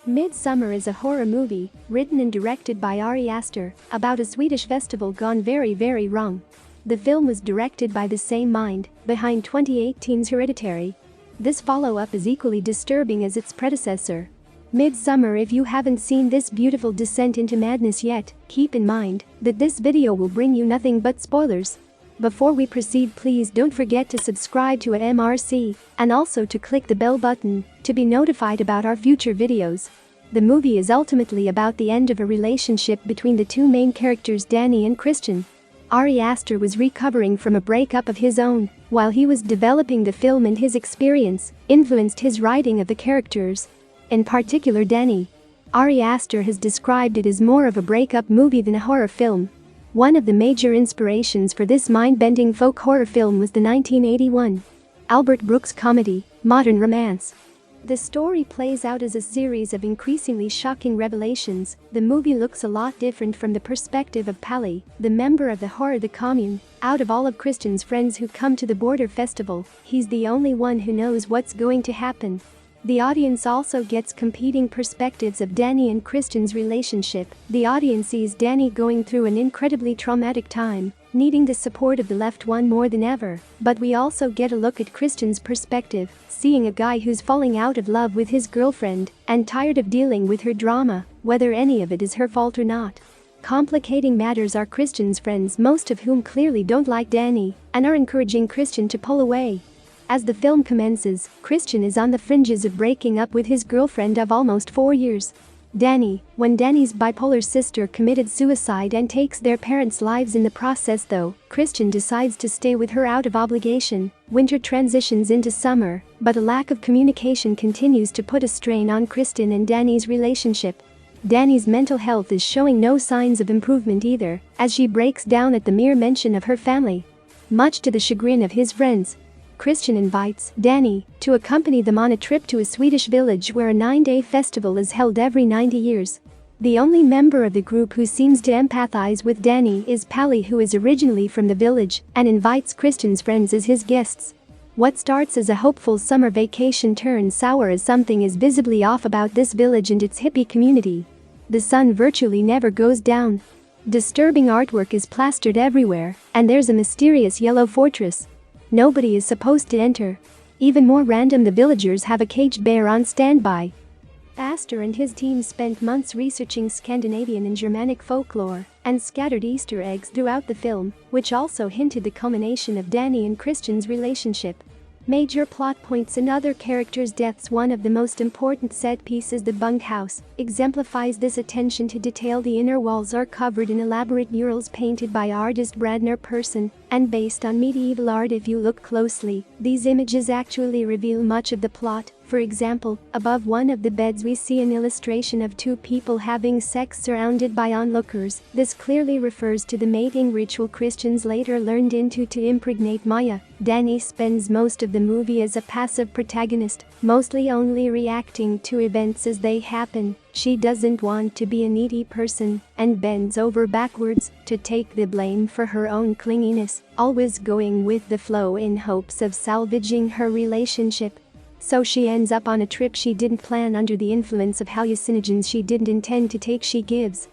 Midsummer is a horror movie, written and directed by Ari Aster, about a Swedish festival gone very, very wrong. The film was directed by the same mind behind 2018's Hereditary. This follow-up is equally disturbing as its predecessor. Midsummer. If you haven't seen this beautiful descent into madness yet, keep in mind that this video will bring you nothing but spoilers. Before we proceed, please don't forget to subscribe to MRC and also to click the bell button to be notified about our future videos. The movie is ultimately about the end of a relationship between the two main characters, Danny and Christian. Ari Aster was recovering from a breakup of his own while he was developing the film, and his experience influenced his writing of the characters. In particular, Danny. Ari Aster has described it as more of a breakup movie than a horror film. One of the major inspirations for this mind-bending folk horror film was the 1981 Albert Brooks comedy, Modern Romance. The story plays out as a series of increasingly shocking revelations. The movie looks a lot different from the perspective of Palle, the member of the horror the Commune. Out of all of Christian's friends who come to the Border Festival, he's the only one who knows what's going to happen. The audience also gets competing perspectives of Danny and Christian's relationship. The audience sees Danny going through an incredibly traumatic time, needing the support of the left one more than ever. But we also get a look at Christian's perspective, seeing a guy who's falling out of love with his girlfriend and tired of dealing with her drama, whether any of it is her fault or not. Complicating matters are Christian's friends, most of whom clearly don't like Danny and are encouraging Christian to pull away. As the film commences, Christian is on the fringes of breaking up with his girlfriend of almost 4 years. When Danny's bipolar sister committed suicide and takes their parents' lives in the process, though, Christian decides to stay with her out of obligation. Winter transitions into summer, but a lack of communication continues to put a strain on Christian and Danny's relationship. Danny's mental health is showing no signs of improvement either, as she breaks down at the mere mention of her family. Much to the chagrin of his friends, Christian invites Danny to accompany them on a trip to a Swedish village where a 9-day festival is held every 90 years. The only member of the group who seems to empathize with Danny is Palle, who is originally from the village and invites Christian's friends as his guests. What starts as a hopeful summer vacation turns sour as something is visibly off about this village and its hippie community. The sun virtually never goes down. Disturbing artwork is plastered everywhere, and there's a mysterious yellow fortress nobody is supposed to enter. Even more random, the villagers have a caged bear on standby. Aster and his team spent months researching Scandinavian and Germanic folklore and scattered Easter eggs throughout the film, which also hinted the culmination of Danny and Christian's relationship. Major plot points and other characters' deaths. One of the most important set pieces, the bunkhouse, exemplifies this attention to detail. The inner walls are covered in elaborate murals painted by artist Bradner Persson and based on medieval art. If you look closely, these images actually reveal much of the plot. For example, above one of the beds we see an illustration of two people having sex surrounded by onlookers. This clearly refers to the mating ritual Christians later learned into to impregnate Maya. Danny spends most of the movie as a passive protagonist, mostly only reacting to events as they happen. She doesn't want to be a needy person and bends over backwards to take the blame for her own clinginess, always going with the flow in hopes of salvaging her relationship. So she ends up on a trip she didn't plan under the influence of hallucinogens she didn't intend to take. She gives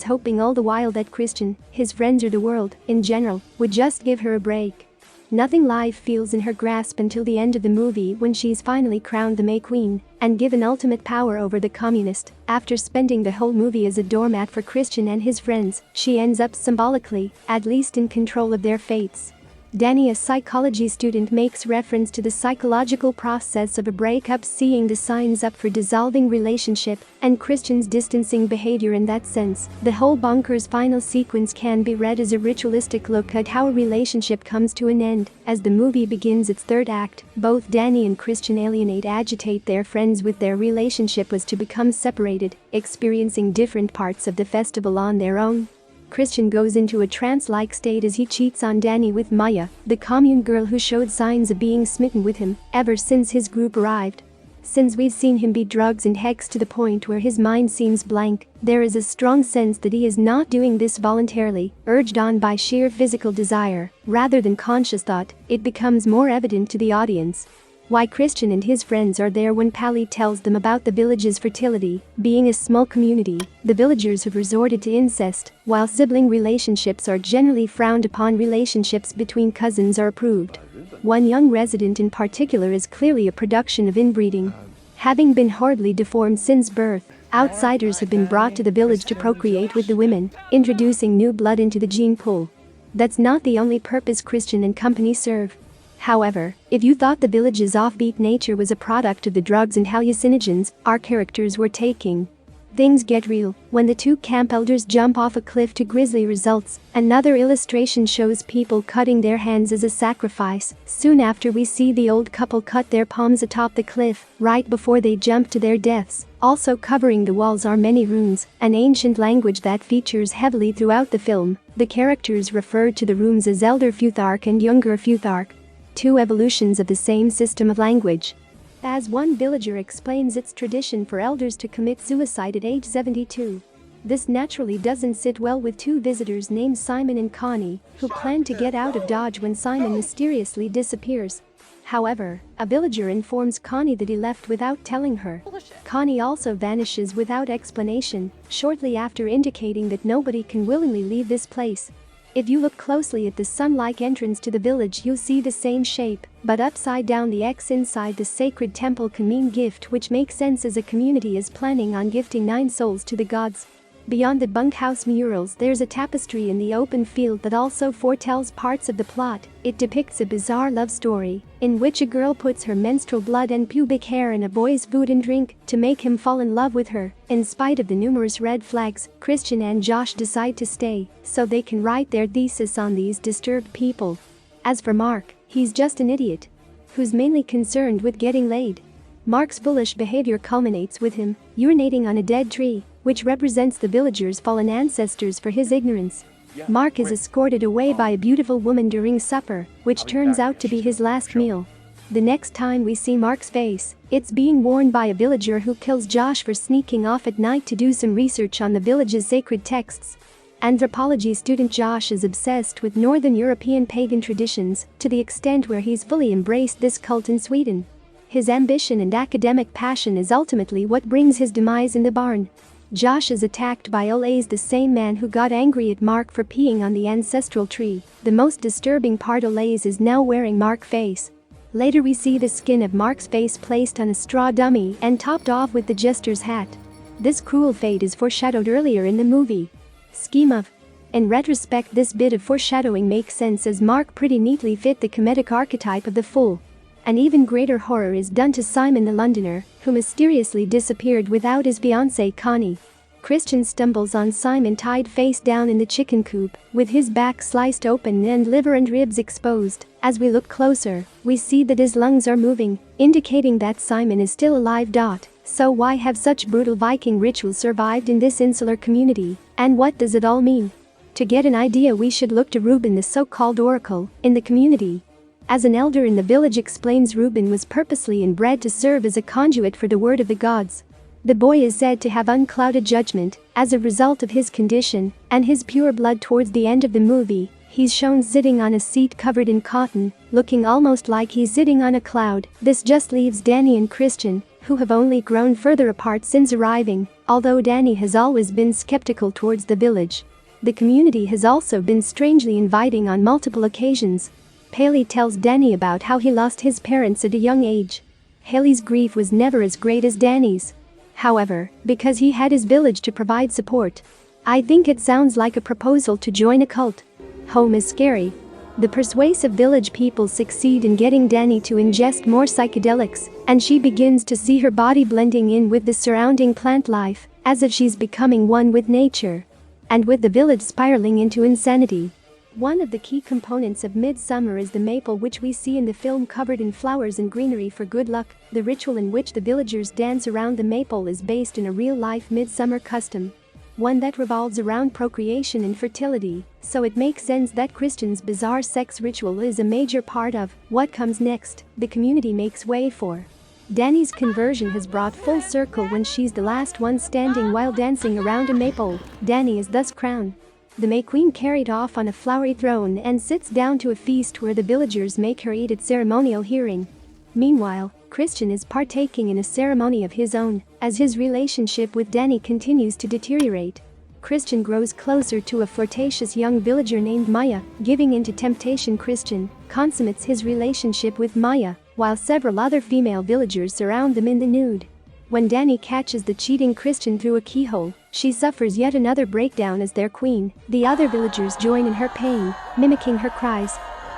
hoping all the while that Christian, his friends, or the world in general would just give her a break. Nothing life feels in her grasp until the end of the movie, when she's finally crowned the May Queen and given ultimate power over the communist. After spending the whole movie as a doormat for Christian and his friends, she ends up symbolically, at least, in control of their fates. Danny, a psychology student, makes reference to the psychological process of a breakup, seeing the signs up for dissolving relationship and Christian's distancing behavior in that sense. The whole bunker's final sequence can be read as a ritualistic look at how a relationship comes to an end. As the movie begins its third act, both Danny and Christian agitate their friends with their relationship was to become separated, experiencing different parts of the festival on their own. Christian goes into a trance-like state as he cheats on Danny with Maya, the commune girl who showed signs of being smitten with him ever since his group arrived. Since we've seen him beat drugs and hex to the point where his mind seems blank, there is a strong sense that he is not doing this voluntarily, urged on by sheer physical desire, rather than conscious thought. It becomes more evident to the audience. Why Christian and his friends are there when Pally tells them about the village's fertility. Being a small community, the villagers have resorted to incest, while sibling relationships are generally frowned upon. Relationships between cousins are approved. One young resident in particular is clearly a production of inbreeding. Having been horribly deformed since birth, outsiders have been brought to the village to procreate with the women, introducing new blood into the gene pool. That's not the only purpose Christian and company serve. However, if you thought the village's offbeat nature was a product of the drugs and hallucinogens our characters were taking, things get real when the two camp elders jump off a cliff to grisly results. Another illustration shows people cutting their hands as a sacrifice. Soon after, we see the old couple cut their palms atop the cliff, right before they jump to their deaths. Also covering the walls are many runes, an ancient language that features heavily throughout the film. The characters refer to the runes as Elder Futhark and Younger Futhark, two evolutions of the same system of language. As one villager explains, it's tradition for elders to commit suicide at age 72. This naturally doesn't sit well with two visitors named Simon and Connie, who plan to get out of Dodge when Simon mysteriously disappears. However, a villager informs Connie that he left without telling her. Connie also vanishes without explanation, shortly after indicating that nobody can willingly leave this place. If you look closely at the sun-like entrance to the village, you'll see the same shape, but upside down. The X inside the sacred temple can mean gift, which makes sense as a community is planning on gifting 9 souls to the gods. Beyond the bunkhouse murals, there's a tapestry in the open field that also foretells parts of the plot. It depicts a bizarre love story, in which a girl puts her menstrual blood and pubic hair in a boy's food and drink to make him fall in love with her. In spite of the numerous red flags, Christian and Josh decide to stay, so they can write their thesis on these disturbed people. As for Mark, he's just an idiot who's mainly concerned with getting laid. Mark's foolish behavior culminates with him urinating on a dead tree, which represents the villagers' fallen ancestors for his ignorance. Mark is escorted away by a beautiful woman during supper, which turns out to be his last meal. The next time we see Mark's face, it's being worn by a villager who kills Josh for sneaking off at night to do some research on the village's sacred texts. Anthropology student Josh is obsessed with Northern European pagan traditions, to the extent where he's fully embraced this cult in Sweden. His ambition and academic passion is ultimately what brings his demise in the barn. Josh is attacked by Olaze, the same man who got angry at Mark for peeing on the ancestral tree. The most disturbing part, Olaze is now wearing Mark's face. Later we see the skin of Mark's face placed on a straw dummy and topped off with the jester's hat. This cruel fate is foreshadowed earlier in the movie. Scheme of. In retrospect, this bit of foreshadowing makes sense, as Mark pretty neatly fit the comedic archetype of the fool. An even greater horror is done to Simon the Londoner, who mysteriously disappeared without his fiancée Connie. Christian stumbles on Simon tied face down in the chicken coop, with his back sliced open and liver and ribs exposed. As we look closer, we see that his lungs are moving, indicating that Simon is still alive. So why have such brutal Viking rituals survived in this insular community, and what does it all mean? To get an idea, we should look to Reuben, the so-called oracle in the community. As an elder in the village explains, Reuben was purposely inbred to serve as a conduit for the word of the gods. The boy is said to have unclouded judgment as a result of his condition and his pure blood. Towards the end of the movie, he's shown sitting on a seat covered in cotton, looking almost like he's sitting on a cloud. This just leaves Danny and Christian, who have only grown further apart since arriving. Although Danny has always been skeptical towards the village, the community has also been strangely inviting on multiple occasions. Haley tells Danny about how he lost his parents at a young age. Haley's grief was never as great as Danny's. However, because he had his village to provide support. I think it sounds like a proposal to join a cult. Home is scary. The persuasive village people succeed in getting Danny to ingest more psychedelics, and she begins to see her body blending in with the surrounding plant life, as if she's becoming one with nature. And with the village spiraling into insanity. One of the key components of Midsummer is the maple, which we see in the film covered in flowers and greenery for good luck. The ritual in which the villagers dance around the maple is based in a real-life midsummer custom, one that revolves around procreation and fertility, so it makes sense that Christian's bizarre sex ritual is a major part of what comes next. The community makes way for. Danny's conversion has brought full circle when she's the last one standing while dancing around a maple. Danny is thus crowned the May Queen, carried off on a flowery throne, and sits down to a feast where the villagers make her eat at ceremonial hearing. Meanwhile, Christian is partaking in a ceremony of his own as his relationship with Danny continues to deteriorate. Christian grows closer to a flirtatious young villager named Maya. Giving into temptation, Christian consummates his relationship with Maya, while several other female villagers surround them in the nude. When Danny catches the cheating Christian through a keyhole, she suffers yet another breakdown as their queen. The other villagers join in her pain, mimicking her cries.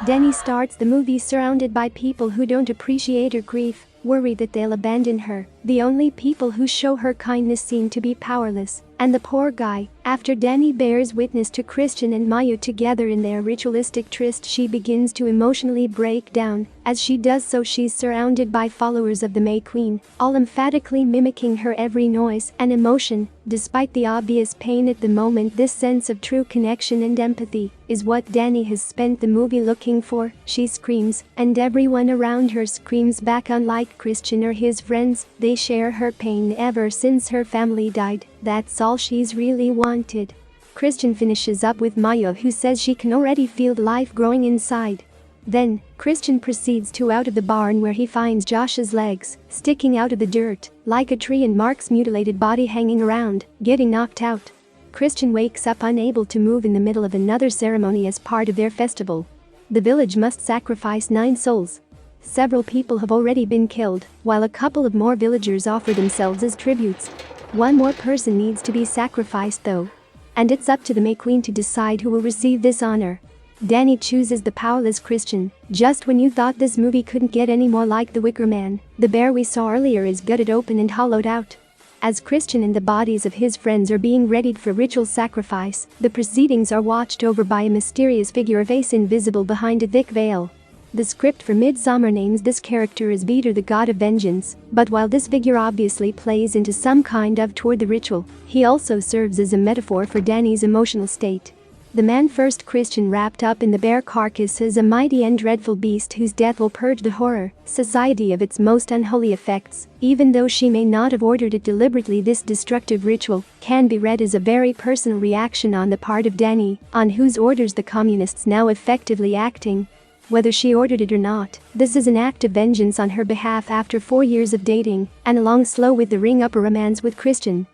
Danny starts the movie surrounded by people who don't appreciate her grief, worried that they'll abandon her. The only people who show her kindness seem to be powerless, and the poor guy. After Danny bears witness to Christian and Maya together in their ritualistic tryst, she begins to emotionally break down. As she does so, she's surrounded by followers of the May Queen, all emphatically mimicking her every noise and emotion. Despite the obvious pain at the moment, this sense of true connection and empathy is what Danny has spent the movie looking for. She screams, and everyone around her screams back. Unlike Christian or his friends, they share her pain ever since her family died. That's all she's really wanted. Christian finishes up with Maya, who says she can already feel the life growing inside. Then, Christian proceeds to out of the barn, where he finds Josh's legs sticking out of the dirt like a tree and Mark's mutilated body hanging around, getting knocked out. Christian wakes up unable to move in the middle of another ceremony as part of their festival. The village must sacrifice 9 souls. Several people have already been killed, while a couple of more villagers offer themselves as tributes. One more person needs to be sacrificed though. And it's up to the May Queen to decide who will receive this honor. Danny chooses the powerless Christian. Just when you thought this movie couldn't get any more like The Wicker Man, the bear we saw earlier is gutted open and hollowed out. As Christian and the bodies of his friends are being readied for ritual sacrifice, the proceedings are watched over by a mysterious figure, a face invisible behind a thick veil. The script for Midsommar names this character as Vidar, the god of vengeance, but while this figure obviously plays into some kind of toward the ritual, he also serves as a metaphor for Danny's emotional state. The man-first Christian wrapped up in the bear carcass is a mighty and dreadful beast whose death will purge the horror society of its most unholy effects. Even though she may not have ordered it deliberately, this destructive ritual can be read as a very personal reaction on the part of Danny, on whose orders the communists now effectively acting. Whether she ordered it or not, this is an act of vengeance on her behalf after 4 years of dating and a long slow with the ring-up romance with Christian.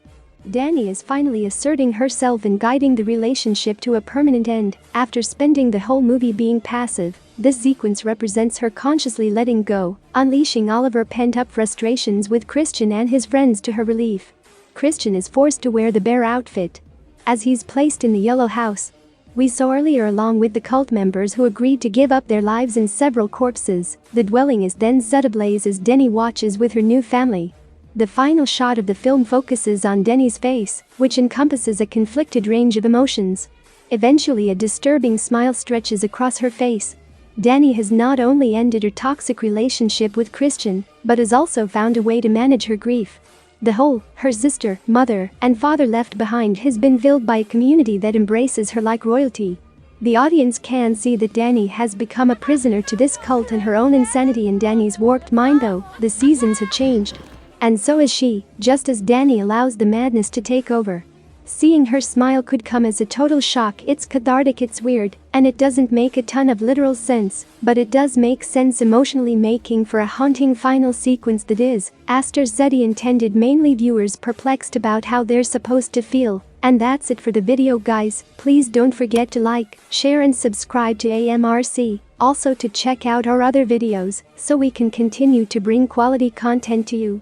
Danny is finally asserting herself and guiding the relationship to a permanent end. After spending the whole movie being passive, this sequence represents her consciously letting go, unleashing all of her pent-up frustrations with Christian and his friends to her relief. Christian is forced to wear the bear outfit as he's placed in the yellow house we saw earlier, along with the cult members who agreed to give up their lives in several corpses. The dwelling is then set ablaze as Denny watches with her new family. The final shot of the film focuses on Denny's face, which encompasses a conflicted range of emotions. Eventually, a disturbing smile stretches across her face. Danny has not only ended her toxic relationship with Christian, but has also found a way to manage her grief. The hole her sister, mother, and father left behind has been filled by a community that embraces her like royalty. The audience can see that Danny has become a prisoner to this cult and her own insanity in Danny's warped mind. Though the seasons have changed, and so is she, just as Danny allows the madness to take over. Seeing her smile could come as a total shock. It's cathartic, it's weird, and it doesn't make a ton of literal sense, but it does make sense emotionally, making for a haunting final sequence that is, Aster Zeddy intended, mainly viewers perplexed about how they're supposed to feel. And that's it for the video, guys. Please don't forget to like, share and subscribe to AMRC. Also to check out our other videos, so we can continue to bring quality content to you.